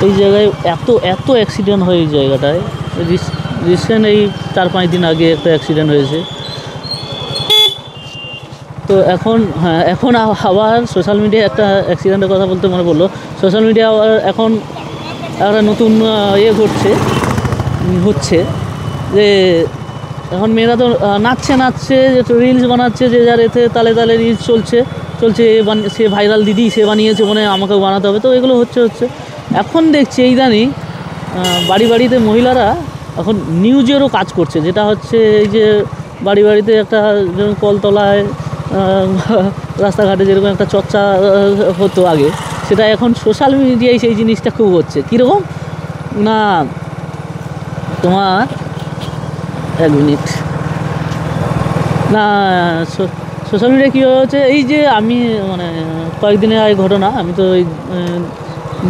এই জায়গায় এত এত অ্যাক্সিডেন্ট হয় এই জায়গাটায়। রিসেন্ট এই 4-5 দিন আগে একটা অ্যাক্সিডেন্ট হয়েছে। তো এখন এখন আবার সোশ্যাল মিডিয়ায় একটা অ্যাক্সিডেন্টের কথা বলতে মনে পড়লো। সোশ্যাল মিডিয়া এখন একটা নতুন হচ্ছে যে এখন মেয়েরা তো নাচছে রিলস বানাচ্ছে, যে যার এতে তালে তালে রিলস চলছে সে ভাইরাল দিদি, সে বানিয়েছে মনে আমাকেও বানাতে হবে। তো এগুলো হচ্ছে এখন দেখছি ইদানিং বাড়িতে মহিলারা এখন নিউজেরও কাজ করছে, যেটা হচ্ছে এই যে বাড়িতে একটা যেরকম কলতলায় রাস্তাঘাটে যেরকম একটা চর্চা হতো আগে, সেটা এখন সোশ্যাল মিডিয়ায় সেই জিনিসটা খুব হচ্ছে। কীরকম না, তোমার 1 মিনিট না, সোশ্যাল মিডিয়া কী হচ্ছে, এই যে আমি মানে কয়েকদিনের আগে ঘটনা, আমি তো এই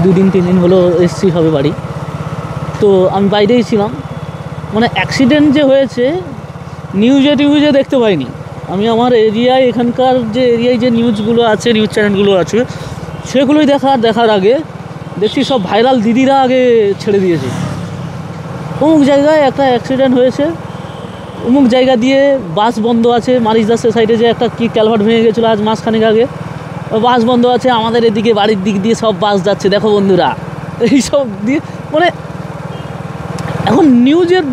2-3 দিন হলো এসছি হবে বাড়ি। তো আমি বাইরেই ছিলাম, মানে অ্যাক্সিডেন্ট যে হয়েছে নিউজে দেখতে পাইনি আমি। আমার এরিয়ায় এখানকার যে এরিয়ায় যে নিউজগুলো আছে, নিউজ চ্যানেলগুলো আছে, সেগুলোই দেখার আগে দেখছি সব ভাইরাল দিদিরা আগে ছেড়ে দিয়েছে। অমুক জায়গায় একটা অ্যাক্সিডেন্ট হয়েছে, অমুক জায়গা দিয়ে বাস বন্ধ আছে, মারিচদাসের সাইডে যে একটা কি ক্যালভার্ট ভেঙে গেছিলো আজ মাসখানেক আগে, বাস বন্ধ আছে, আমাদের এদিকে বাড়ির দিক দিয়ে সব বাস যাচ্ছে, দেখো বন্ধুরা। এইসব দিয়ে মানে এখন নিউজের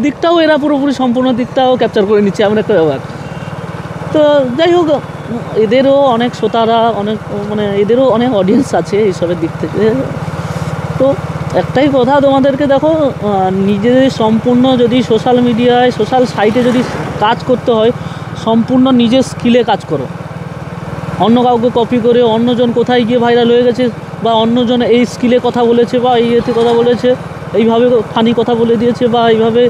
দিকটাও এরা পুরোপুরি সম্পূর্ণ দিকটাও ক্যাপচার করে নিচ্ছে, এমন একটা ব্যাপার। তো যাই হোক, এদেরও অনেক শ্রোতারা, অনেক মানে এদেরও অনেক অডিয়েন্স আছে এইসবের দিক থেকে। তো একটাই কথা তোমাদেরকে, দেখো নিজেদের সম্পূর্ণ যদি সোশ্যাল মিডিয়ায় সোশ্যাল সাইটে যদি কাজ করতে হয়, সম্পূর্ণ নিজের স্কিলে কাজ করো। অন্য কাউকে কপি করে অন্যজন কোথায় গিয়ে ভাইরাল হয়ে গেছে, বা অন্যজন এই স্কিলে কথা বলেছে, বা এই এতে কথা বলেছে, এইভাবে ফানি কথা বলে দিয়েছে, বা এইভাবে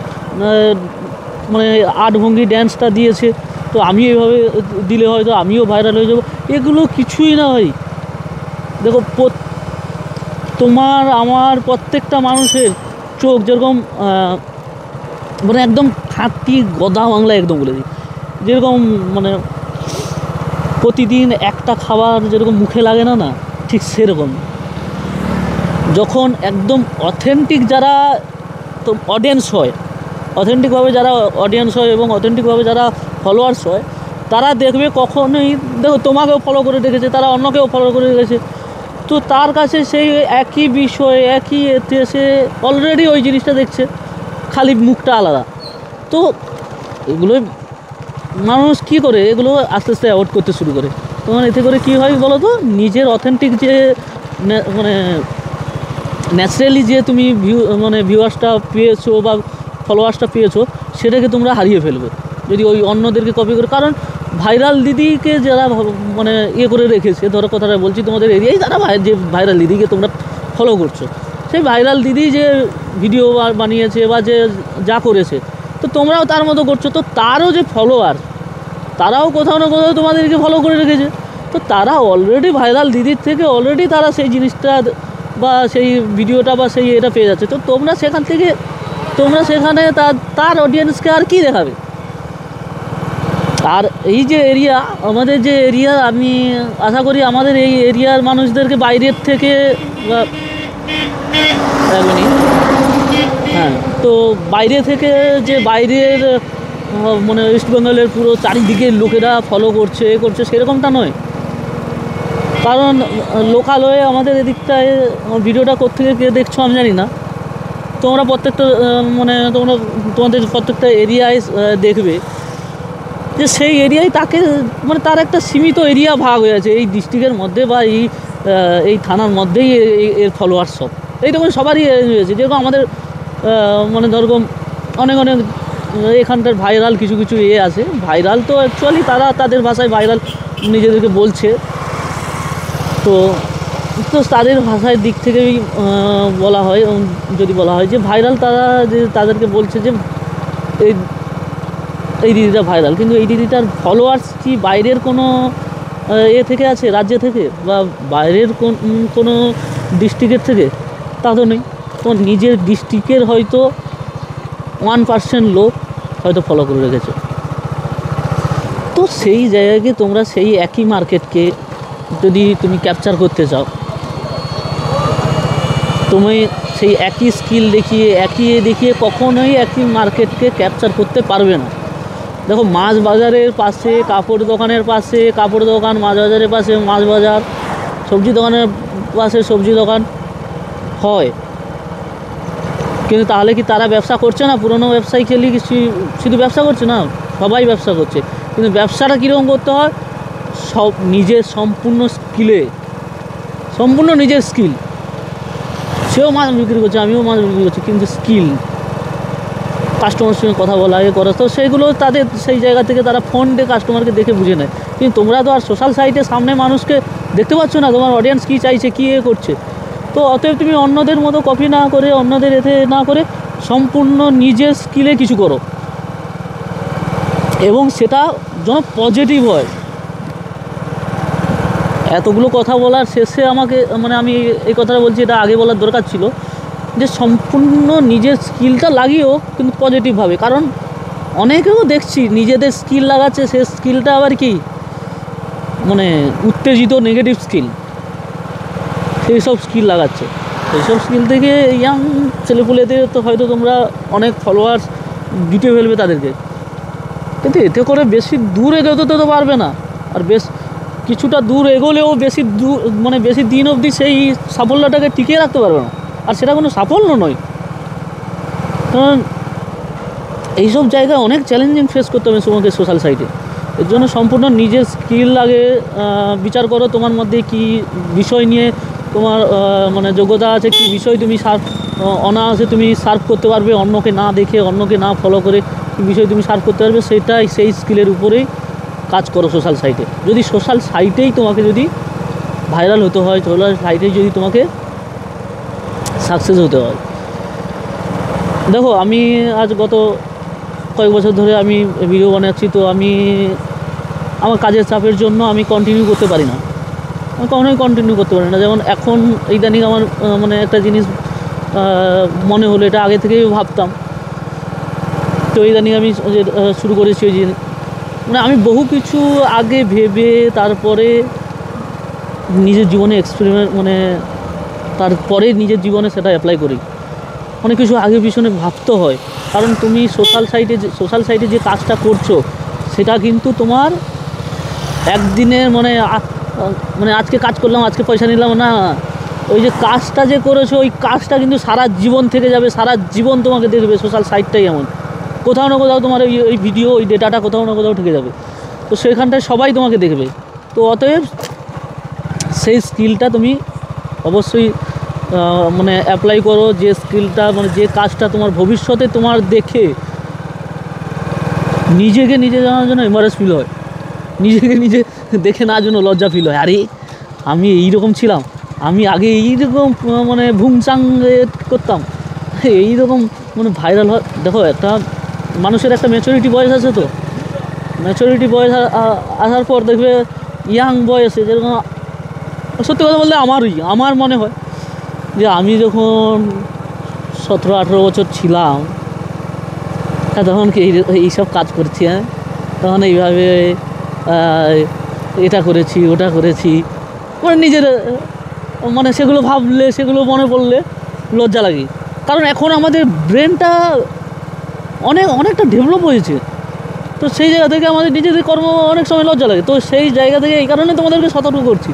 মানে আর্ট ভঙ্গি ড্যান্সটা দিয়েছে, তো আমি এইভাবে দিলে হয়তো আমিও ভাইরাল হয়ে যাব। এগুলো কিছুই না ভাই। দেখো তোমার আমার প্রত্যেকটা মানুষের চোখ যেরকম মানে একদম খাঁটি গদা বাংলা একদম বলে দিই, যেরকম মানে প্রতিদিন একটা খাবার যেরকম মুখে লাগে না, ঠিক সেরকম যখন একদম অথেন্টিক যারা তো অডিয়েন্স হয়, অথেন্টিকভাবে যারা অডিয়েন্স হয় এবং অথেন্টিকভাবে যারা ফলোয়ার্স হয়, তারা দেখবে কখনোই, দেখো তোমাকেও ফলো করে রেখেছে, তারা অন্যকেও ফলো করে রেখেছে, তো তার কাছে সেই একই বিষয় একই এতে সে অলরেডি ওই জিনিসটা দেখছে, খালি মুখটা আলাদা। তো এগুলোই মানুষ কী করে, এগুলো আস্তে আস্তে অ্যাভয়েড করতে শুরু করে। তখন এতে করে কী হয় বলো তো, নিজের অথেন্টিক যে মানে ন্যাচারালি যে তুমি ভিউয়ার্সটা পেয়েছো বা ফলোয়ার্সটা পেয়েছো, সেটাকে তোমরা হারিয়ে ফেলবে যদি ওই অন্যদেরকে কপি করে। কারণ ভাইরাল দিদিকে যারা মানে করে রেখেছে, ধরো কথাটা বলছি, তোমাদের এরিয়ায় যারা যে ভাইরাল দিদিকে তোমরা ফলো করছো, সেই ভাইরাল দিদি যে ভিডিও বানিয়েছে বা যে যা করেছে, তো তোমরাও তার মতো করছো। তো তারও যে ফলোয়ার, তারাও কোথাও না কোথাও তোমাদেরকে ফলো করে রেখেছে, তো তারা অলরেডি ভাইরাল দিদির থেকে অলরেডি তারা সেই জিনিসটা বা সেই ভিডিওটা বা সেই এটা পেয়ে যাচ্ছে। তো তোমরা সেখানে তার অডিয়েন্সকে আর কি দেখাবে। আর এই যে এরিয়া, আমাদের যে এরিয়া, আমি আশা করি আমাদের এই এরিয়ার মানুষদেরকে বাইরের থেকে তো বাইরে থেকে যে বাইরের মানে ওয়েস্ট বেঙ্গলের পুরো চারিদিকের লোকেরা ফলো করছে সেরকমটা নয়। কারণ লোকাল হয়ে আমাদের এদিকটায় ভিডিওটা কোত্থেকে কে দেখছো আমি জানি না, তোমরা প্রত্যেকটা মানে তোমাদের প্রত্যেকটা এরিয়ায় দেখবে যে সেই এরিয়ায় তাকে মানে তার একটা সীমিত এরিয়া ভাগ হয়ে আছে এই ডিস্ট্রিক্টের মধ্যে বা এই থানার মধ্যেই এর ফলোয়ার্স সব এইরকম সবারই হয়েছে। যেরকম আমাদের মানে ধরো অনেক এখানকার ভাইরাল কিছু আছে, ভাইরাল তো অ্যাকচুয়ালি তারা তাদের ভাষায় ভাইরাল নিজেদেরকে বলছে, তো তাদের ভাষার দিক থেকেই বলা হয়, যদি বলা হয় যে ভাইরাল, তারা যে তাদেরকে বলছে যে এই দিদিটা ভাইরাল, কিন্তু এই দিদিটার ফলোয়ার্স কি বাইরের কোনো থেকে আছে, রাজ্য থেকে বা বাইরের কোনো ডিস্ট্রিক্টের থেকে, তা তো নেই। তো নিজের ডিস্ট্রিক্টের হয়তো 1% লোক হয়তো ফলো করে রেখেছে। তো সেই জায়গাকে তোমরা সেই একই মার্কেটকে যদি তুমি ক্যাপচার করতে চাও, তুমি সেই একই স্কিল দেখিয়ে কখনোই একই মার্কেটকে ক্যাপচার করতে পারবে না। দেখো মাছ বাজারের পাশে কাপড় দোকানের পাশে কাপড় দোকান, মাছ বাজারের পাশে মাছ বাজার, সবজি দোকানের পাশে সবজি দোকান হয়, কিন্তু তাহলে কি তারা ব্যবসা করছে না? পুরনো ব্যবসায়ী খেলি শুধু ব্যবসা করছে না, সবাই ব্যবসা করছে, কিন্তু ব্যবসাটা কীরকম করতে হয়? সব নিজের সম্পূর্ণ নিজের স্কিল। সেও মাছ বিক্রি করছে, আমিও মাছ বিক্রি করছি, কিন্তু স্কিল, কাস্টমারের সঙ্গে কথা বলা, করা, তো সেইগুলো তাদের সেই জায়গা থেকে তারা ফোন দিয়ে কাস্টমারকে দেখে বুঝে নেয়। কিন্তু তোমরা তো আর সোশ্যাল সাইটে সামনে মানুষকে দেখতে পাচ্ছ না, তোমার অডিয়েন্স কী চাইছে, কী করছে। তো অতএব তুমি অন্যদের মতো কপি না করে, অন্যদের এতে না করে সম্পূর্ণ নিজের স্কিলে কিছু করো, এবং সেটা যেন পজিটিভ হয়। এতগুলো কথা বলার শেষে আমাকে আমি এই কথাটা বলছি, এটা আগে বলার দরকার ছিল, যে সম্পূর্ণ নিজের স্কিলটা লাগিয়েও কিন্তু পজিটিভভাবে। কারণ অনেকেও দেখছি নিজেদের স্কিল লাগাচ্ছে, সে স্কিলটা আবার কি উত্তেজিত নেগেটিভ স্কিল, সেই সব স্কিল লাগাচ্ছে। এইসব স্কিল থেকে ইয়াং ছেলেপুলেদের তো হয়তো তোমরা অনেক ফলোয়ার্স জুটে ফেলবে তাদেরকে, কিন্তু এতে করে বেশি দূর এগোতে তো পারবে না। আর কিছুটা দূর এগোলেও বেশি দিন অবধি সেই সাফল্যটাকে টিকিয়ে রাখতে পারবে না, আর সেটা কোনো সাফল্য নয়। কারণ এইসব জায়গায় অনেক চ্যালেঞ্জিং ফেস করতে হবে তোমাকে সোশ্যাল সাইটে। এর জন্য সম্পূর্ণ নিজের স্কিল আগে বিচার করো, তোমার মধ্যে কি বিষয় নিয়ে তোমার যোগ্যতা আছে, কি বিষয় তুমি অনায়াসে তুমি সার্ভ করতে পারবে, অন্যকে না দেখে, অন্যকে না ফলো করে কী বিষয় তুমি সার্ভ করতে পারবে, সেই স্কিলের উপরেই কাজ করো সোশ্যাল সাইটে। যদি সোশ্যাল সাইটেই তোমাকে যদি ভাইরাল হতে হয়, সোশ্যাল সাইটেই যদি তোমাকে সাকসেস হতে হয়। দেখো আমি আজ গত কয়েক বছর ধরে আমি ভিডিও বানাচ্ছি, তো আমার কাজের চাপের জন্য আমি কন্টিনিউ করতে পারি না, আমি কখনোই কন্টিনিউ করতে পারি না। যেমন এখন ইদানিং আমার একটা জিনিস মনে হলো, এটা আগে থেকেই ভাবতাম, তো ইদানিং আমি শুরু করেছি ওই যে আমি বহু কিছু আগে ভেবে তারপরে নিজের জীবনে এক্সপেরিমেন্ট তারপরে নিজের জীবনে সেটা অ্যাপ্লাই করি। অনেক কিছু আগে পিছনে ভাবতে হয়, কারণ তুমি সোশ্যাল সাইটে যে কাজটা করছো সেটা কিন্তু তোমার একদিনের আজকে কাজ করলাম, আজকে পয়সা নিলাম না, ওই যে কাজটা যে করেছো ওই কাজটা কিন্তু সারা জীবন থেকে যাবে, সারা জীবন তোমাকে দেখবে। সোশ্যাল সাইটটাই এমন, কোথাও না কোথাও তোমার ওই ভিডিও, ওই ডেটাটা কোথাও না কোথাও থেকে যাবে, তো সেখানটায় সবাই তোমাকে দেখবে। তো অতএব সেই স্কিলটা তুমি অবশ্যই অ্যাপ্লাই করো, যে স্কিলটা যে কাজটা তোমার ভবিষ্যতে তোমার দেখে নিজে জানার জন্য এমবারেস ফিল হয়, নিজে দেখে না জন্য লজ্জা ফিল হয়, আরে আমি এইরকম ছিলাম, আমি আগে এইরকম ভুংচাং করতাম, এইরকম ভাইরাল হয়। দেখো একটা মানুষের একটা ম্যাচুরিটি বয়স আছে, তো ম্যাচুরিটি বয়স আসার পর দেখবে ইয়াং বয়সে, যেরকম সত্যি কথা বলতে আমার মনে হয় যে আমি যখন 17-18 বছর ছিলাম, তখন কি এইসব কাজ করছি, তখন এইভাবে এটা করেছি, ওটা করেছি, নিজের সেগুলো ভাবলে, সেগুলো মনে পড়লে লজ্জা লাগে। কারণ এখন আমাদের ব্রেনটা অনেকটা ডেভেলপ হয়েছে, তো সেই জায়গা থেকে আমাদের নিজেদের কর্ম অনেক সময় লজ্জা লাগে। তো সেই জায়গা থেকে এই কারণে তোমাদেরকে সতর্ক করছি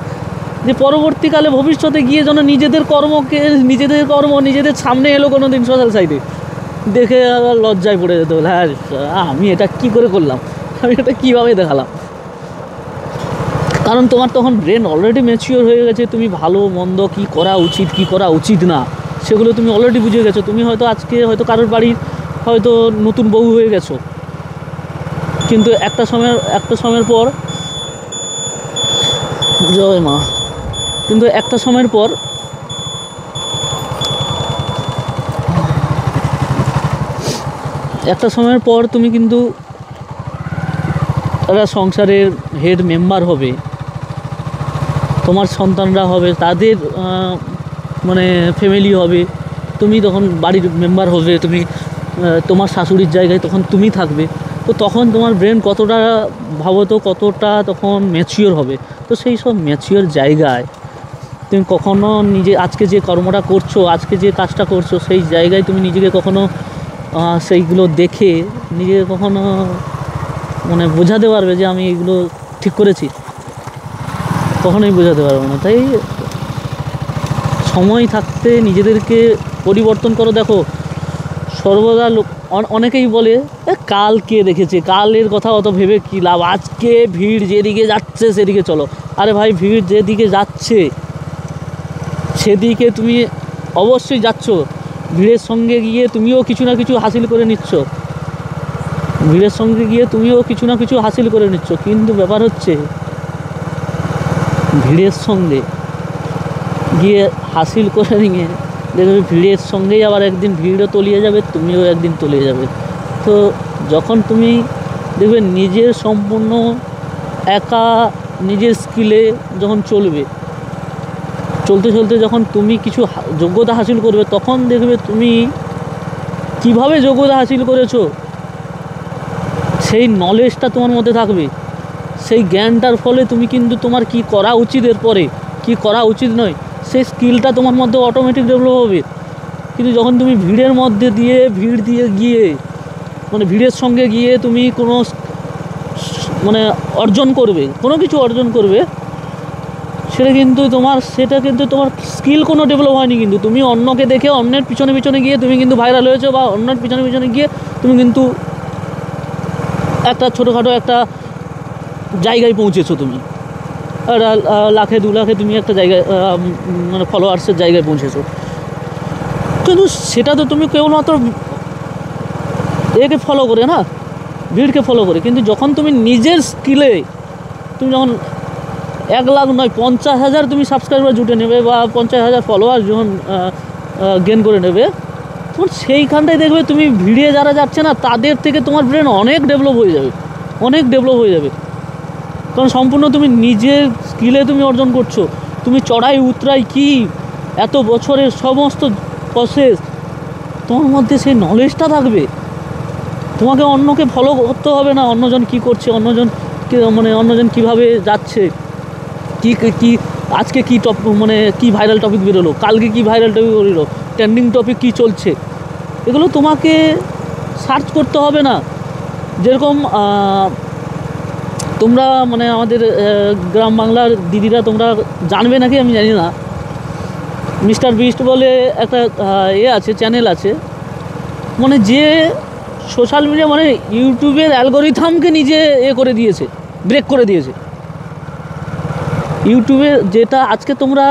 যে পরবর্তীকালে ভবিষ্যতে গিয়ে যেন নিজেদের কর্ম নিজেদের সামনে এলো কোনো দিন সোশ্যাল সাইটে, দেখে লজ্জায় পড়ে যেতে হলো, হ্যাঁ আমি এটা কী করে করলাম, আমি এটা কীভাবে দেখালাম। কারণ তোমার তখন ব্রেন অলরেডি ম্যাচিওর হয়ে গেছে, তুমি ভালো মন্দ, কী করা উচিত কী করা উচিত না, সেগুলো তুমি অলরেডি বুঝে গেছো। তুমি আজকে কারোর বাড়ির নতুন বউ হয়ে গেছো, কিন্তু একটা সময়ের পর জয় মা, কিন্তু একটা সময়ের পর তুমি কিন্তু একটা সংসারের হেড মেম্বার হবে, তোমার সন্তানরা হবে, তাদের ফ্যামিলি হবে, তুমি তখন বাড়ির মেম্বার হবে, তুমি তোমার শাশুড়ির জায়গায় তখন তুমি থাকবে। তো তখন তোমার ব্রেন কতটা তখন ম্যাচিওর হবে। তো সেই সব ম্যাচিওর জায়গায় তুমি কখনো নিজে আজকে যে কর্মটা করছো, আজকে যে কাজটা করছো, সেই জায়গায় তুমি নিজেকে কখনো সেইগুলো দেখে নিজেকে কখনো মানে বোঝাতে পারবে যে আমি এগুলো ঠিক করেছি? কখনোই বোঝাতে পারবো না। তাই সময় থাকতে নিজেদেরকে পরিবর্তন করো। দেখো সর্বদা অনেকেই বলে কালকে দেখেছে, কালের কথা অত ভেবে কী লাভ, আজকে ভিড় যেদিকে যাচ্ছে সেদিকে চলো। আরে ভাই, ভিড় যেদিকে যাচ্ছে সেদিকে তুমি অবশ্যই যাচ্ছ, ভিড়ের সঙ্গে গিয়ে তুমিও কিছু না কিছু হাসিল করে নিচ্ছ, ভিড়ের সঙ্গে গিয়ে তুমিও কিছু না কিছু হাসিল করে নিচ্ছ। কিন্তু ব্যাপার হচ্ছে ভিড়ের সঙ্গে গিয়ে হাসিল করে নিয়ে দেখবে ভিড়ের সঙ্গেই আবার একদিন ভিড়ও তলিয়ে যাবে, তুমিও একদিন তলিয়ে যাবে। তো যখন তুমি দেখবে নিজের সম্পূর্ণ একা নিজের স্কিলে যখন চলবে, চলতে চলতে যখন তুমি কিছু যোগ্যতা হাসিল করবে, তখন দেখবে তুমি কিভাবে যোগ্যতা হাসিল করেছো সেই নলেজটা তোমার মধ্যে থাকবে। সেই জ্ঞানটার ফলে তুমি কিন্তু তোমার কি করা উচিত, এরপরে কি করা উচিত নয়, সেই স্কিলটা তোমার মধ্যে অটোমেটিক ডেভেলপ হবে। কিন্তু যখন তুমি ভিড়ের মধ্যে দিয়ে ভিড় দিয়ে গিয়ে মানে ভিড়ের সঙ্গে গিয়ে তুমি কোনো মানে অর্জন করবে, কোনো কিছু অর্জন করবে, সেটা কিন্তু তোমার স্কিল কোনো ডেভেলপ হয়নি। কিন্তু তুমি অন্যকে দেখে অন্যের পিছনে পিছনে গিয়ে তুমি কিন্তু ভাইরাল হয়েছো, বা অন্যের পিছনে পিছনে গিয়ে তুমি কিন্তু একটা ছোটোখাটো একটা জায়গায় পৌঁছেছো। তুমি লাখে 2 লাখে তুমি একটা জায়গায় মানে ফলোয়ার্সের জায়গায় পৌঁছেছো। কিন্তু সেটা তো তুমি কেবলমাত্র একে ফলো করে না, ভিড়কে ফলো করে। কিন্তু যখন তুমি নিজের স্কিলে তুমি যখন 1 লাখ নয় 50,000 তুমি সাবস্ক্রাইবার জুটে নেবে, বা 50,000 ফলোয়ার যখন গেন করে নেবে, তখন সেইখানটায় দেখবে তুমি ভিড়ে যারা যাচ্ছে না তাদের থেকে তোমার ব্রেন অনেক ডেভেলপ হয়ে যাবে, অনেক ডেভেলপ হয়ে যাবে। কারণ সম্পূর্ণ তুমি নিজের স্কিলে তুমি অর্জন করছো। তুমি চড়াই উতরাই কি এত বছরের সমস্ত প্রসেস তোমার মধ্যে সেই নলেজটা থাকবে। তোমাকে অন্যকে ফলো করতে হবে না, অন্যজন কি করছে, অন্যজন কীভাবে যাচ্ছে, কি আজকে কি মানে কি ভাইরাল টপিক বেরোলো, কালকে কি ভাইরাল টপিক বেরোলো, ট্রেন্ডিং টপিক কি চলছে, এগুলো তোমাকে সার্চ করতে হবে না। যেরকম তোমরা মানে আমাদের গ্রাম বাংলার দিদিরা তোমরা জানবে নাকি আমি জানি না, মিস্টার বিস্ট বলে একটা আছে, চ্যানেল আছে, মানে যে সোশ্যাল মিডিয়া মানে ইউটিউবের অ্যালগরিথামকে নিজে করে দিয়েছে, ব্রেক করে দিয়েছে। ইউটিউবে যেটা আজকে তোমরা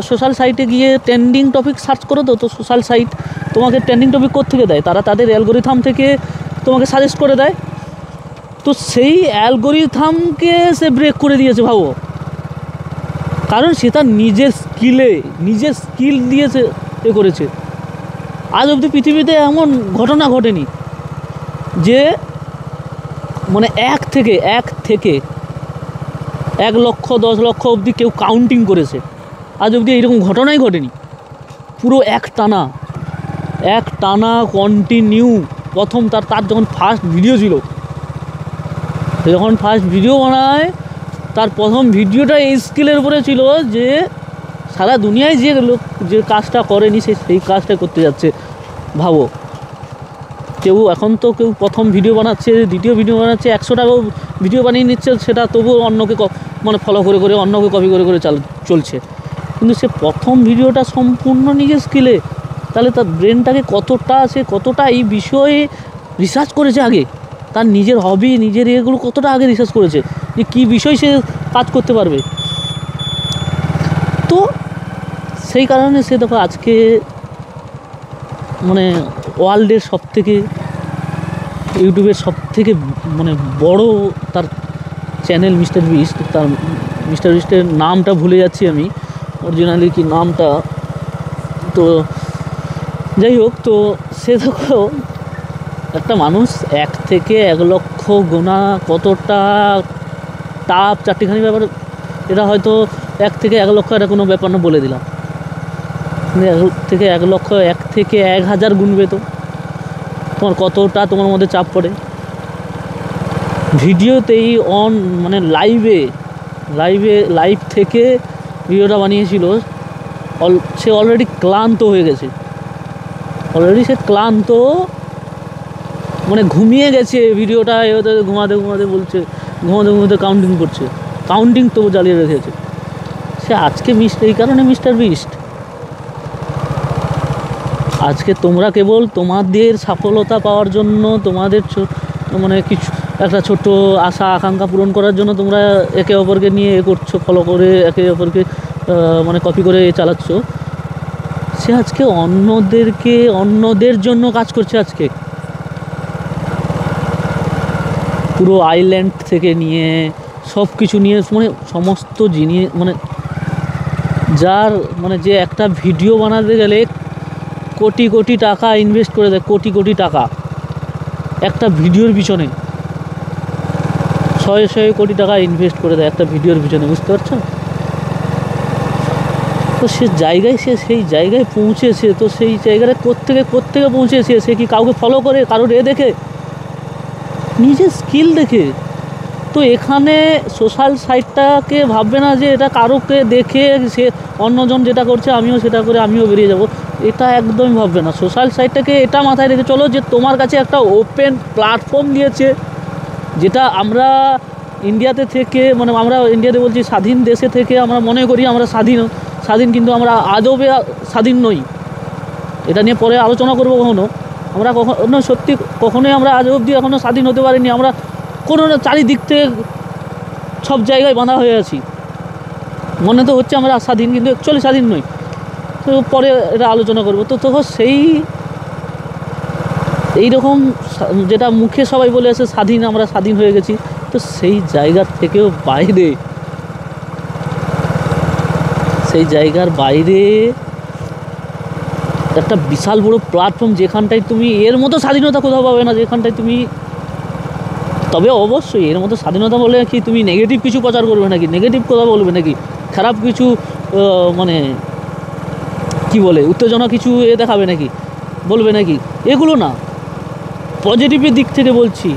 সোশ্যাল সাইটে গিয়ে ট্রেন্ডিং টপিক সার্চ করো, তো সোশ্যাল সাইট তোমাকে ট্রেন্ডিং টপিক কোত্থেকে দেয়, তারা তাদের অ্যালগরিথাম থেকে তোমাকে সাজেস্ট করে দেয়। তো সেই অ্যালগরিথামকে সে ব্রেক করে দিয়েছে, ভাবো। কারণ সে তার নিজের স্কিল দিয়ে সে করেছে। আজ অবধি পৃথিবীতে এমন ঘটনা ঘটেনি যে মানে এক থেকে 1 লক্ষ 10 লক্ষ অবধি কেউ কাউন্টিং করেছে, আজ অবধি এইরকম ঘটনাই ঘটেনি। পুরো এক টানা কন্টিনিউ। প্রথম তার যখন ফার্স্ট ভিডিও ছিল, যখন ফার্স্ট ভিডিও বানায়, তার প্রথম ভিডিওটা এই স্কিলের উপরে ছিল যে সারা দুনিয়ায় যে কাজটা করেনি সেই কাজটা করতে যাচ্ছে। ভাবো, এখন তো কেউ প্রথম ভিডিও বানাচ্ছে, দ্বিতীয় ভিডিও বানাচ্ছে, 100টাও ভিডিও বানিয়ে নিচ্ছে, সেটা তবুও অন্যকে মানে ফলো করে অন্যকে কপি করে চলছে। কিন্তু সে প্রথম ভিডিওটা সম্পূর্ণ নিজের স্কিলে, তাহলে তার ব্রেনটাকে কতটা এই বিষয়ে রিসার্চ করেছে আগে, তার নিজের হবি নিজের এগুলো কতটা আগে রিসার্চ করেছে যে কী বিষয় সে কাজ করতে পারবে। তো সেই কারণে সে দেখো আজকে মানে ওয়ার্ল্ডের সবথেকে ইউটিউবের সবথেকে মানে বড় তার চ্যানেল মিস্টার বিস্টের নামটা ভুলে যাচ্ছি আমি, অরিজিনালি কি নামটা। তো যাই হোক, তো সে দেখো একটা মানুষ 1 থেকে 1 লক্ষ গোনা কতটা টাফ চারটিখানি ব্যাপার। এটা হয়তো 1 থেকে 1 লক্ষ এটা কোনো ব্যাপার না, বলে দিলাম। 1 থেকে 1 লক্ষ 1 থেকে 1000 গুনবে তো তোমার কতটা তোমার মধ্যে চাপ পড়ে। ভিডিওতেই মানে লাইভ থেকে ভিডিওটা বানিয়েছিল সে অলরেডি ক্লান্ত হয়ে গেছে, অলরেডি সে ক্লান্ত, মানে ঘুমিয়ে গেছে। ভিডিওটা ঘুমাতে ঘুমাতে বলছে, ঘুমাতে ঘুমাতে কাউন্টিং করছে, কাউন্টিং তো জ্বালিয়ে রেখেছে সে। আজকে এই কারণে মিস্টার বিস্ট, আজকে তোমরা কেবল তোমাদের সফলতা পাওয়ার জন্য, তোমাদের মানে কিছু একটা ছোট্ট আশা আকাঙ্ক্ষা পূরণ করার জন্য তোমরা একে অপরকে নিয়ে করছো, ফলো করে একে অপরকে মানে কপি করে চালাচ্ছ। সে আজকে অন্যদের জন্য কাজ করছে। আজকে পুরো আইল্যান্ড থেকে নিয়ে সব কিছু নিয়ে, মানে সমস্ত জিনিস, মানে যার মানে যে একটা ভিডিও বানাতে গেলে কোটি কোটি টাকা ইনভেস্ট করে দেয়, কোটি কোটি টাকা একটা ভিডিওর পিছনে, 100 কোটি টাকা ইনভেস্ট করে দেয় একটা ভিডিওর পিছনে, বুঝতে পারছো? তো সে জায়গায়, সেই জায়গায় পৌঁছেছে। তো সেই জায়গাটা কোত্থেকে পৌঁছেছে? সে কি কাউকে ফলো করে, কারোর দেখে, নিজের স্কিল দেখে? তো এখানে সোশ্যাল সাইটটাকে ভাববে না যে এটা কারোকে দেখে সে অন্যজন যেটা করছে আমিও সেটা করে আমিও বেরিয়ে যাব, এটা একদমই ভাববে না। সোশ্যাল সাইটটাকে এটা মাথায় রেখে চলো যে তোমার কাছে একটা ওপেন প্ল্যাটফর্ম দিয়েছে, যেটা আমরা ইন্ডিয়াতে থেকে, মানে আমরা ইন্ডিয়াতে বলছি, স্বাধীন দেশে থেকে আমরা মনে করি আমরা স্বাধীন, কিন্তু আমরা আদবে স্বাধীন নই। এটা নিয়ে পরে আলোচনা করবো কখনো। আমরা কখনো সত্যি কখনোই আমরা আজ অবধি এখনও স্বাধীন হতে পারিনি। আমরা কোনো চারিদিক থেকে সব জায়গায় বাঁধা হয়ে আছি, মনে তো হচ্ছে আমরা স্বাধীন, কিন্তু অ্যাকচুয়ালি স্বাধীন নই। তো পরে এটা আলোচনা করবো। তো তখন এইরকম যেটা মুখে সবাই বলে আছে স্বাধীন, আমরা স্বাধীন হয়ে গেছি, তো সেই জায়গার থেকেও বাইরে, সেই জায়গার বাইরে একটা বিশাল বড় প্ল্যাটফর্ম, যেখানটায় তুমি এর মতো স্বাধীনতা কোথাও পাবে না, যেখানটায় তুমি, তবে অবশ্যই এর মতো স্বাধীনতা বলে কি তুমি নেগেটিভ কিছু প্রচার করবে নাকি, নেগেটিভ কথা বলবে নাকি, খারাপ কিছু মানে কি বলে উত্তেজনা কিছু দেখাবে নাকি, বলবে নাকি, এগুলো না। পজিটিভের দিক থেকে বলছি,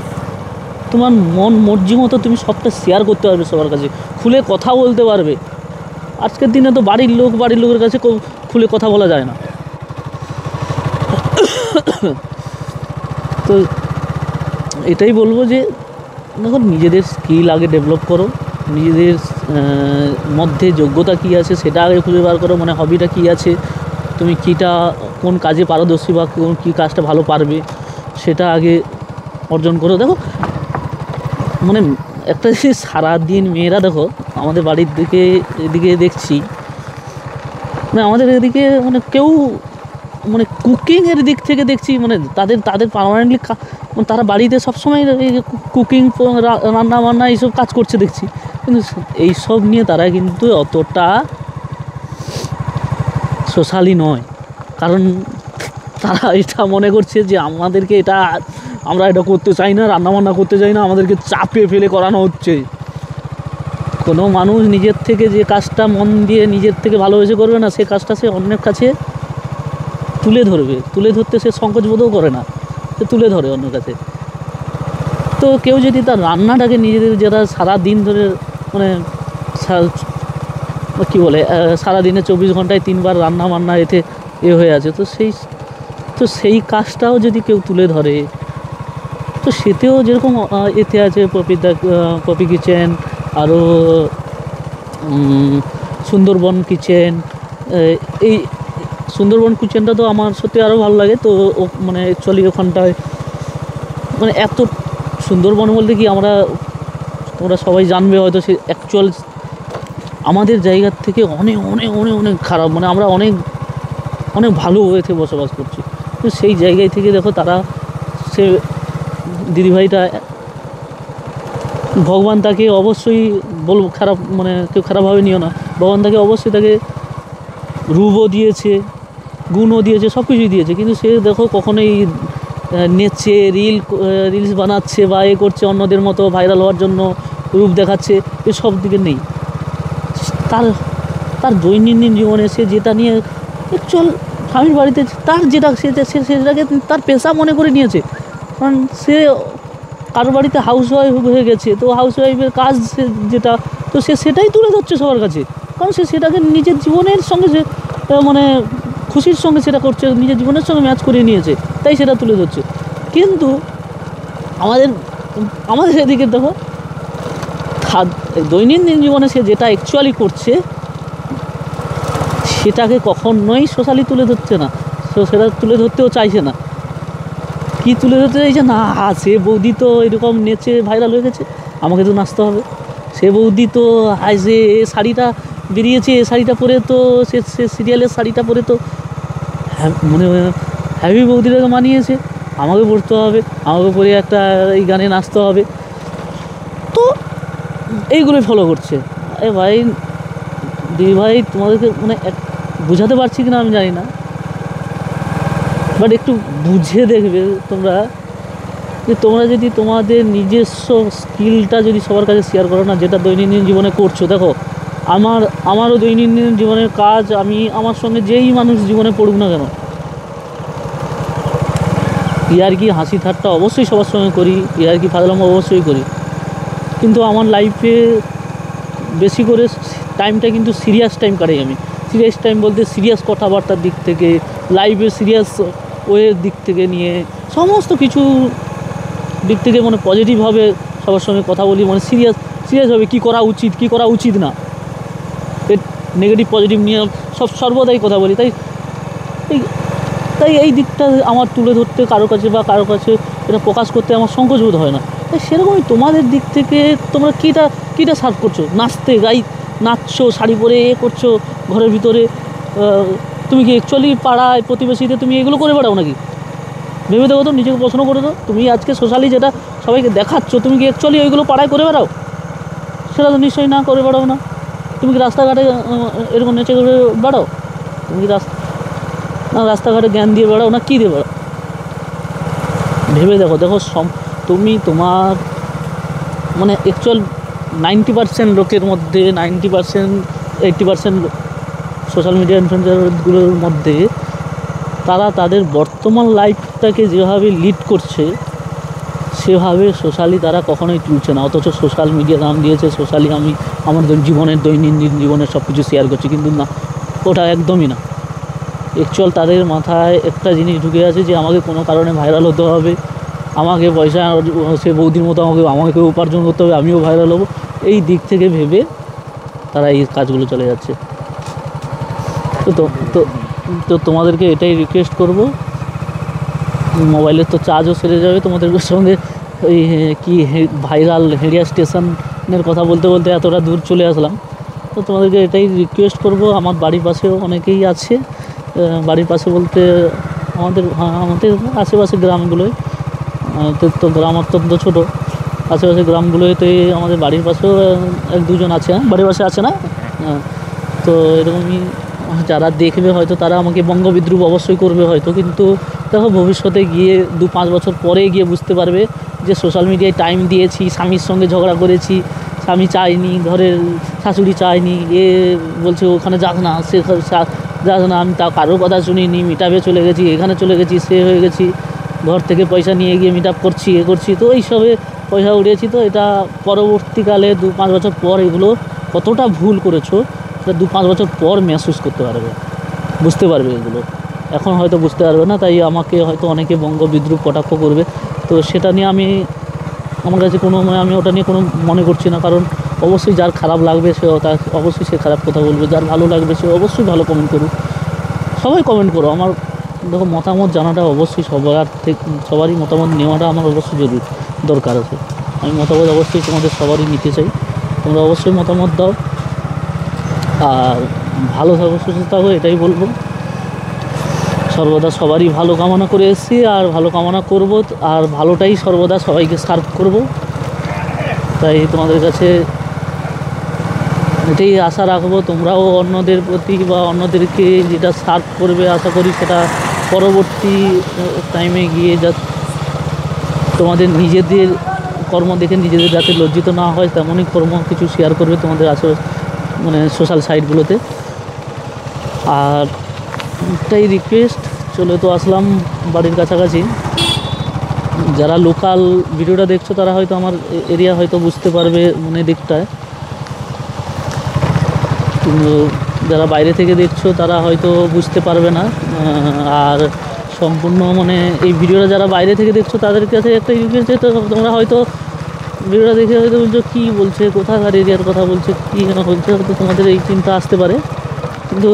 তোমার মন মর্জি মতো তুমি সবটা শেয়ার করতে পারবে, সবার কাছে খুলে কথা বলতে পারবে। আজকের দিনে তো বাড়ির লোকের কাছে খুলে কথা বলা যায় না। তো এটাই বলবো যে দেখো, নিজেদের স্কিল আগে ডেভেলপ করো, নিজেদের মধ্যে যোগ্যতা কী আছে সেটা আগে খুঁজে বার করো, মানে হবিটা কী আছে, তুমি কোন কাজে পারদর্শী বা কী কাজটা ভালো পারবে সেটা আগে অর্জন করো। দেখো মানে একটা যে সারাদিন মেয়েরা, দেখো আমাদের বাড়ির এদিকে দেখছি, মানে আমাদের এদিকে মানে কেউ মানে কুকিংয়ের দিক থেকে দেখছি, মানে তাদের পার্মানেন্টলি মানে তারা বাড়িতে সবসময় কুকিং, রান্না বান্না এইসব কাজ করছে দেখছি, কিন্তু এইসব নিয়ে তারা কিন্তু অতটা সোশ্যালি নয়। কারণ তারা এটা মনে করছে যে আমরা এটা করতে চাই না, রান্নাবান্না করতে চাই না, আমাদেরকে চাপে ফেলে করানো হচ্ছে। কোনো মানুষ নিজের থেকে যে কাজটা মন দিয়ে নিজের থেকে ভালোবেসে করবে না, সে কাজটা সে অন্যের কাছে তুলে ধরতে সে সংকোচবোধও করে না, সে তুলে ধরে অন্যের কাছে। তো কেউ যদি তার রান্নাটাকে নিজেদের, যেটা সারাদিন ধরে মানে কী বলে সারাদিনে 24 ঘন্টায় 3 বার রান্না বান্না হয়ে আছে, তো সেই কাজটাও যদি কেউ তুলে ধরে, তো সেতেও যেরকম এতে আছে পপি কিচেন, আরও সুন্দরবন কিচেন। এই সুন্দরবন কিচেনটা তো আমার সত্যি আরও ভালো লাগে। তো মানে অ্যাকচুয়ালি ওখানটায় মানে এত সুন্দরবন বলতে কি, তোমরা সবাই জানবে হয়তো, সে অ্যাকচুয়াল আমাদের জায়গার থেকে অনেক অনেক অনেক অনেক খারাপ, মানে আমরা অনেক অনেক ভালো হয়েছে বসবাস করছি। তো সেই জায়গায় থেকে দেখো সে দিদিভাইটা, ভগবান তাকে অবশ্যই বলবো, খারাপ মানে কেউ খারাপভাবে নিও না, ভগবান তাকে অবশ্যই তাকে রূপও দিয়েছে, গুণও দিয়েছে, সব কিছুই দিয়েছে, কিন্তু সে দেখো কখনোই নেচে রিলস বানাচ্ছে বা করছে অন্যদের মতো ভাইরাল হওয়ার জন্য, রূপ দেখাচ্ছে, এসব দিকে নেই। তার দৈনন্দিন জীবনে সে যেটা নিয়ে অ্যাকচুয়াল স্বামীর বাড়িতে তার যেটা সেটাকে তার পেশা মনে করে নিয়েছে। কারণ সে কারোর বাড়িতে হাউসওয়াইফ হয়ে গেছে, তো হাউসওয়াইফের কাজ যেটা, তো সে সেটাই তুলে ধরছে সবার কাছে, কারণ সে সেটাকে নিজের জীবনের সঙ্গে সে মানে খুশির সঙ্গে সেটা করছে, নিজের জীবনের সঙ্গে ম্যাচ করিয়ে নিয়েছে, তাই সেটা তুলে ধরছে। কিন্তু আমাদের আমাদের এদিকে দেখো, দৈনন্দিন জীবনে সে যেটা অ্যাকচুয়ালি করছে সেটাকে কখনোই সোশ্যালি তুলে ধরছে না, সেটা তুলে ধরতেও চাইছে না। কি তুলে ধরতে চাইছে না, সে বৌদি তো এরকম নেচে ভাইরাল হয়ে গেছে, আমাকে তো নাচতে হবে। সে বৌদি তো আজ যে শাড়িটা বেরিয়েছে, এ শাড়িটা পরে তো সে সিরিয়ালের শাড়িটা পরে তো মানে হ্যাভি বৌদিটাকে মানিয়েছে, আমাকে পড়তে হবে, আমাকে পরে একটা এই গানে নাচতে হবে। তো এইগুলোই ফলো করছে। ভাই দিদি ভাই, তোমাদেরকে মানে বোঝাতে পারছি কিনা আমি জানি না, বাট একটু বুঝে দেখবে তোমরা, যে তোমরা যদি তোমাদের নিজস্ব স্কিলটা যদি সবার কাছে শেয়ার করো না, যেটা দৈনন্দিন জীবনে করছো। দেখো আমারও দৈনন্দিন জীবনের কাজ, আমি আমার সঙ্গে যেই মানুষ জীবনে পড়ুক না কেন, ইয়ার্কি হাসি ঠাট্টা অবশ্যই সবার সঙ্গে করি, ইয়ার্কি ফাজলামো অবশ্যই করি, কিন্তু আমার লাইফে বেশি করে টাইমটা কিন্তু সিরিয়াস টাইম কাটাই আমি। সিরিয়াস টাইম বলতে সিরিয়াস কথাবার্তার দিক থেকে, লাইফে সিরিয়াস ওয়ের দিক থেকে নিয়ে সমস্ত কিছু দিক থেকে মানে পজিটিভভাবে সবার সঙ্গে কথা বলি, মানে সিরিয়াসভাবে কী করা উচিত কী করা উচিত না, নেগেটিভ পজিটিভ নিয়ে সর্বদাই কথা বলি। তাই এই দিকটা আমার তুলে ধরতে কারো কাছে এটা প্রকাশ করতে আমার সংকোচ বোধ হয় না। তাই সেরকমই তোমাদের দিক থেকে তোমরা কীটা সার্ভ করছো, নাচছো, শাড়ি পরে করছো ঘরের ভিতরে, তুমি কি অ্যাকচুয়ালি পাড়ায় প্রতিবেশীতে তুমি এগুলো করে বেড়াও নাকি? ভেবে দেখো তো, নিজেকে প্রশ্ন করে তো, তুমি আজকে সোশ্যালি যেটা সবাইকে দেখাচ্ছ, তুমি কি অ্যাকচুয়ালি ওইগুলো পাড়ায় করে বেড়াও? সেটা তো নিশ্চয়ই না, করে বেড়াও না। তুমি কি রাস্তাঘাটে এরকম নেচে করে বেড়াও? তুমি কি রাস্তাঘাটে জ্ঞান দিয়ে বেড়াও না কী দিয়ে বেড়াও? ভেবে দেখো। তুমি তোমার মানে অ্যাকচুয়াল 90% লোকের মধ্যে 80% সোশ্যাল মিডিয়া ইনফ্লুয়েন্সারগুলোর মধ্যে তারা তাদের বর্তমান লাইফটাকে যেভাবে লিড করছে সেভাবে সোশ্যালি তারা কখনোই তুলছে না। অথচ সোশ্যাল মিডিয়া নাম দিয়েছে সোশ্যালি আমি আমাদের দৈনন্দিন জীবনের সব কিছু শেয়ার করছি, কিন্তু না, ওটা একদমই না। অ্যাকচুয়াল তাদের মাথায় একটা জিনিস ঢুকে আছে যে আমাকে কোনো কারণে ভাইরাল হতে হবে, আমাকে পয়সা, সে বৌদির মতো আমাকে উপার্জন করতে হবে, আমিও ভাইরাল হবো, এই দিক থেকে ভেবে তারা এই কাজগুলো চলে যাচ্ছে। তো তোমাদেরকে এটাই রিকোয়েস্ট করব, মোবাইলের তো চার্জও সেরে যাবে, তোমাদের সঙ্গে ওই ভাইরাল হেরিয়া স্টেশনের কথা বলতে বলতে এতটা দূর চলে আসলাম। তো তোমাদেরকে এটাই রিকোয়েস্ট করব, আমার বাড়ির পাশেও অনেকেই আছে, বাড়ির পাশে বলতে আমাদের আশেপাশে গ্রামগুলোয়, তো গ্রাম অত্যন্ত ছোটো, আশেপাশে গ্রামগুলোতে আমাদের বাড়ির পাশেও 1-2 জন আছে, বাড়ির পাশে আছে না? তো এরকমই যারা দেখবে হয়তো তারা আমাকে বঙ্গবিদ্রুপ অবশ্যই করবে হয়তো, কিন্তু দেখো ভবিষ্যতে গিয়ে 2-5 বছর পরে গিয়ে বুঝতে পারবে যে সোশ্যাল মিডিয়ায় টাইম দিয়েছি, স্বামীর সঙ্গে ঝগড়া করেছি, স্বামী চায়নি, ঘরের শাশুড়ি চায়নি, বলছে ওখানে যাস না, যাস না, আমি তা কারোর কথা শুনিনি, মিটআপে চলে গেছি, এখানে চলে গেছি, সে হয়ে গেছি, ঘর থেকে পয়সা নিয়ে গিয়ে মিটআপ করছি, করছি, তো এইসবে পয়সা উড়িয়েছি। তো এটা পরবর্তীকালে 2-5 বছর পর এগুলো কতটা ভুল করেছো সেটা 2-5 বছর পর মেহসুস করতে পারবে, বুঝতে পারবে এগুলো। এখন হয়তো বুঝতে পারবে না, তাই আমাকে হয়তো অনেকে বঙ্গবিদ্রুপ কটাক্ষ করবে। তো সেটা নিয়ে আমার কাছে আমি ওটা নিয়ে কোনো মনে করছি না, কারণ অবশ্যই যার খারাপ লাগবে অবশ্যই সে খারাপ কথা বলবে, যার ভালো লাগবে সে অবশ্যই ভালো কমেন্ট করুক, সবাই কমেন্ট করো। আমার দেখো মতামত জানাটা অবশ্যই সবারই মতামত নেওয়াটা আমার অবশ্যই দরকার আছে। আমি মতামত অবশ্যই তোমাদের সবারই নিতে চাই, তোমরা অবশ্যই মতামত দাও, আর ভালো থাকো, সুস্থ থাকো, এটাই বলবো। সর্বদা সবারই ভালো কামনা করে এসেছি, আর ভালো কামনা করব, আর ভালোটাই সর্বদা সবাইকে সার্ভ করব। তাই তোমাদের কাছে এটাই আশা রাখবো, তোমরাও অন্যদের প্রতি বা অন্যদেরকে যেটা সার্ভ করবে, আশা করি সেটা পরবর্তী টাইমে গিয়ে তোমাদের নিজেদের কর্ম দেখে নিজেদের যাতে লজ্জিত না হয় তেমনই কর্ম কিছু শেয়ার করবে তোমাদের আশেপাশে, মানে সোশ্যাল সাইটগুলোতে। আর একটাই রিকোয়েস্ট, চলে তো আসলাম বাড়ির কাছাকাছি, যারা লোকাল ভিডিওটা দেখছো তারা হয়তো আমার এরিয়া হয়তো বুঝতে পারবে মনে দিকটায়, কিন্তু যারা বাইরে থেকে দেখছো তারা হয়তো বুঝতে পারবে না। আর সম্পূর্ণ মানে এই ভিডিওটা যারা বাইরে থেকে দেখছো তাদের কাছে একটা রিকোয়েস্ট, তো তোমরা হয়তো ভিডিওটা দেখে হয়তো বলছো কী বলছে, কোথাকার এরিয়ার কথা বলছে, কী যেন বলছে, হয়তো তোমাদের এই চিন্তা আসতে পারে। কিন্তু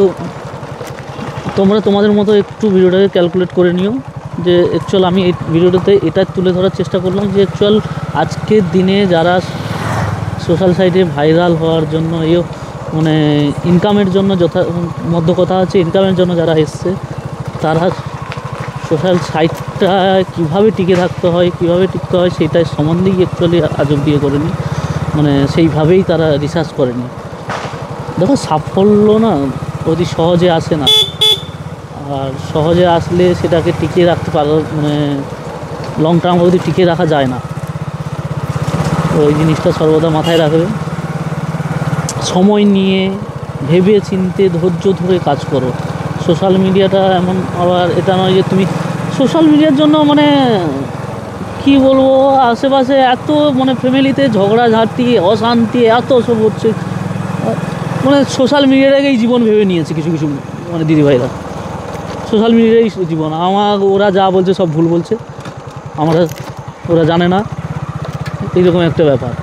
তোমরা তোমাদের মতো একটু ভিডিওটাকে ক্যালকুলেট করে নিও যে অ্যাকচুয়াল আমি এই ভিডিওটাতে এটা তুলে ধরার চেষ্টা করলাম যে অ্যাকচুয়াল আজকের দিনে যারা সোশ্যাল সাইটে ভাইরাল হওয়ার জন্য মানে ইনকামের জন্য মধ্য কথা হচ্ছে ইনকামের জন্য যারা এসছে তারা সোশ্যাল সাইটটা কীভাবে টিকে থাকতে হয়, কীভাবে টিকতে হয় সেটাই সম্বন্ধেই অ্যাকচুয়ালি আজ অব্দি করেনি, মানে সেইভাবেই তারা রিসার্চ করেনি। দেখো সাফল্য না অতি সহজে আসে না, আর সহজে আসলে সেটাকে টিকিয়ে রাখতে মানে লং টার্ম অবধি টিকিয়ে রাখা যায় না। তো ওই জিনিসটা সর্বদা মাথায় রাখবে। সময় নিয়ে ভেবে চিন্তে ধৈর্য ধরে কাজ করো। সোশ্যাল মিডিয়াটা এমন, আবার এটা নয় যে তুমি সোশ্যাল মিডিয়ার জন্য মানে কি বলবো, আশেপাশে এত মানে ফ্যামিলিতে ঝগড়াঝাটি অশান্তি এত সব হচ্ছে, মানে সোশ্যাল মিডিয়াটাকেই জীবন ভেবে নিয়েছে কিছু কিছু মানে দিদিভাইরা। সোশ্যাল মিডিয়াই জীবন, ওরা যা বলছে সব ভুল বলছে, ওরা জানে না, এইরকম একটা ব্যাপার।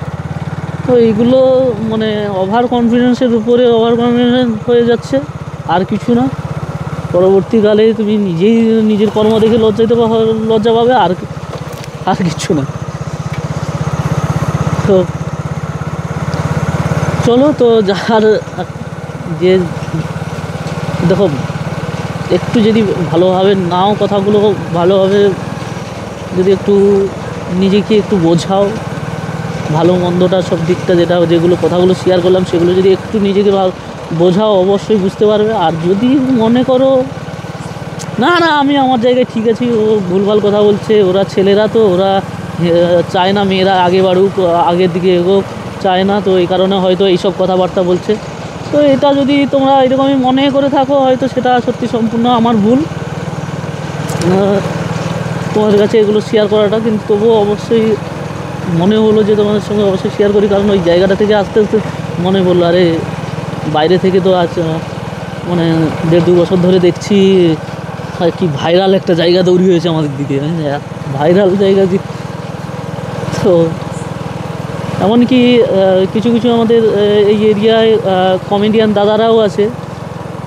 তো এইগুলো মানে ওভার কনফিডেন্সের উপরে ওভার কনফিডেন্স হয়ে যাচ্ছে, আর কিছু না। পরবর্তীকালে তুমি নিজেই নিজের কর্ম দেখে লজ্জা পাবে, আর কিছু না। তো চলো, তো যার যে দেখো একটু যদি ভালোভাবে নাও কথাগুলো ভালোভাবে যদি একটু নিজেকে একটু বোঝাও, ভালো মন্দটা সব দিকটা যেগুলো কথাগুলো শেয়ার করলাম সেগুলো যদি একটু নিজেকে বোঝাও অবশ্যই বুঝতে পারবে। আর যদি মনে করো না আমি আমার জায়গায় ঠিক আছি, ও ভুলভাল কথা বলছে, ওরা ছেলেরা তো ওরা চায় না মেয়েরা আগে বাড়ুক, আগের দিকে এগোক চায় না, তো এই কারণে হয়তো এইসব কথাবার্তা বলছে। তো এটা যদি তোমরা এরকমই মনে করে থাকো হয়তো সেটা সত্যি সম্পূর্ণ আমার ভুল তোমাদের কাছে এগুলো শেয়ার করাটা। কিন্তু তবুও অবশ্যই মনে হলো যে তোমাদের সঙ্গে অবশ্যই শেয়ার করি, কারণ ওই জায়গাটা থেকে আস্তে আস্তে মনে পড়লো আরে বাইরে থেকে তো আজ মানে 1.5-2 বছর ধরে দেখছি কি ভাইরাল একটা জায়গা তৈরি হয়েছে আমাদের দিকে, ভাইরাল জায়গা। তো এমনকি কিছু কিছু আমাদের এই এরিয়ায় কমেডিয়ান দাদারাও আছে,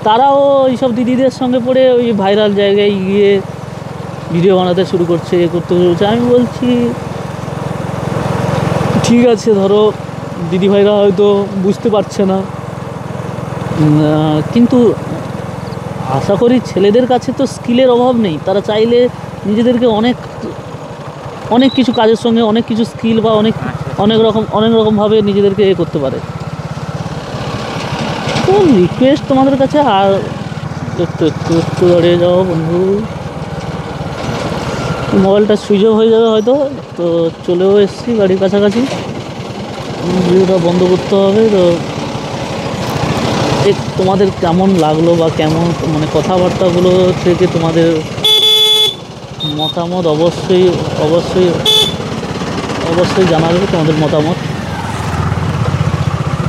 তারাও এইসব দিদিদের সঙ্গে পড়ে ওই ভাইরাল জায়গায় গিয়ে ভিডিও বানাতে শুরু করছে, করতে শুরু। আমি বলছি ঠিক আছে, ধরো দিদিভাইরা হয়তো বুঝতে পারছে না, কিন্তু আশা করি ছেলেদের কাছে তো স্কিলের অভাব নেই, তারা চাইলে নিজেদেরকে অনেক কিছু কাজের সঙ্গে অনেক কিছু স্কিল বা অনেক রকমভাবে নিজেদেরকে করতে পারে। তো রিকোয়েস্ট তোমাদের কাছে, আর একটু দাঁড়িয়ে যাও বন্ধু, মোবাইলটা সুইচ অফ হয়ে যাবে হয়তো। তো চলেও এসেছি গাড়ির কাছাকাছি, ভিডিওটা বন্ধ করতে হবে। তো তোমাদের কেমন লাগলো বা কেমন মানে কথাবার্তাগুলো থেকে তোমাদের মতামত অবশ্যই অবশ্যই অবশ্যই জানাবে তোমাদের মতামত।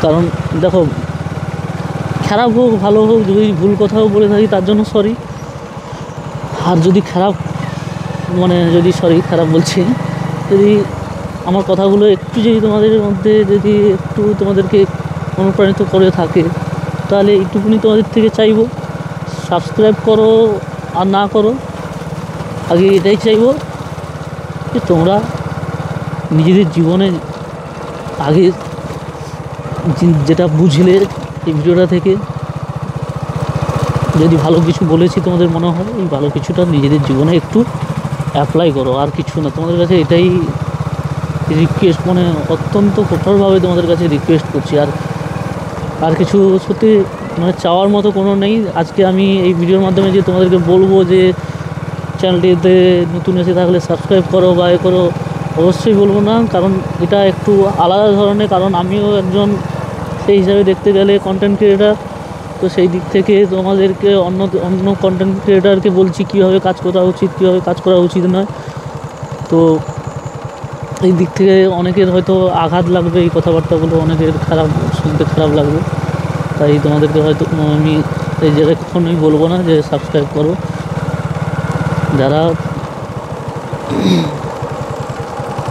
কারণ দেখো খারাপ হোক ভালো হোক, যদি ভুল কথাও বলে থাকি তার জন্য সরি। আর যদি খারাপ বলছি, যদি আমার কথাগুলো একটু যদি তোমাদের মধ্যে যদি একটু তোমাদেরকে অনুপ্রাণিত করে থাকে, তাহলে এইটুকুনি তোমাদের থেকে চাইবো, সাবস্ক্রাইব করো আর না করো, আগে এটাই চাইবো যে তোমরা নিজেদের জীবনে আগে যেটা বুঝলে এই ভিডিওটা থেকে, যদি ভালো কিছু বলেছি তোমাদের মনে হয়, এই ভালো কিছুটা নিজেদের জীবনে একটু অ্যাপ্লাই করো, আর কিছু না। তোমাদের কাছে এটাই রিকোয়েস্ট, মানে অত্যন্ত কঠোরভাবে তোমাদের কাছে রিকোয়েস্ট করছি। আর কিছু সত্যি মানে চাওয়ার মতো কোনো নেই। আজকে আমি এই ভিডিওর মাধ্যমে যে তোমাদেরকে বলবো যে চ্যানেলটিতে নতুন এসে থাকলে সাবস্ক্রাইব করো বা করো, অবশ্যই বলবো না, কারণ এটা একটু আলাদা ধরনের। কারণ আমিও একজন সেই হিসাবে দেখতে গেলে কন্টেন্ট ক্রিয়েটার, তো সেই দিক থেকে তোমাদেরকে অন্য কন্টেন্ট ক্রিয়েটারকে বলছি কীভাবে কাজ করা উচিত, কীভাবে কাজ করা উচিত নয়। তো এই দিক থেকে অনেকের হয়তো আঘাত লাগবে, এই কথাবার্তাগুলো অনেকের শুনতে খারাপ লাগবে। তাই তোমাদেরকে হয়তো আমি এই জায়গায় কখনোই বলবো না যে সাবস্ক্রাইব করো। যারা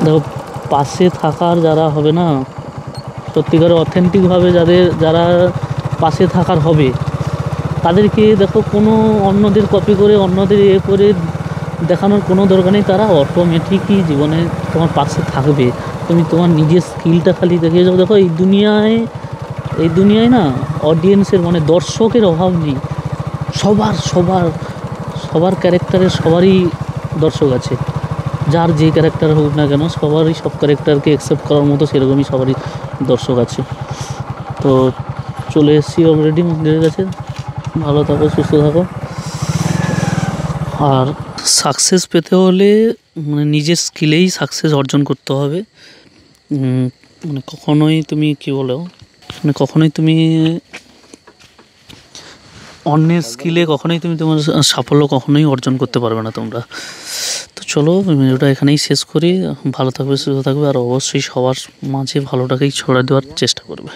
দেখো পাশে থাকার যারা হবে না, সত্যিকার অথেন্টিকভাবে যারা পাশে থাকার হবে, তাদেরকে দেখো কোনো অন্যদের কপি করে অন্যদের করে দেখানোর কোনো দরকার নেই। তারা অটোমেটিকই জীবনে তোমার পাশে থাকবে। তুমি তোমার নিজের স্কিলটা খালি দেখিয়ে যাও। দেখো এই দুনিয়ায় না অডিয়েন্সের মানে দর্শকের অভাব নেই। সবার ক্যারেক্টারের সবারই দর্শক আছে। যার যে ক্যারেক্টার হোক না কেন, সবারই সব ক্যারেক্টারকে অ্যাকসেপ্ট করার মতো সেরকমই সবারই দর্শক আছে। তো চলে এসেছি অলরেডি মন্দিরের কাছে। ভালো থাকো, সুস্থ থাকো। আর সাকসেস পেতে হলে মানে নিজের স্কিলেই সাকসেস অর্জন করতে হবে। মানে কখনোই তুমি অন্যের স্কিলে কখনোই তুমি তোমার সাফল্য কখনোই অর্জন করতে পারবে না তোমরা। তো চলো ভিডিওটা এখানেই শেষ করি। ভালো থাকবে, সুস্থ থাকবে, আর অবশ্যই সবার মাঝে ভালোটাকেই ছড়া দেওয়ার চেষ্টা করবে।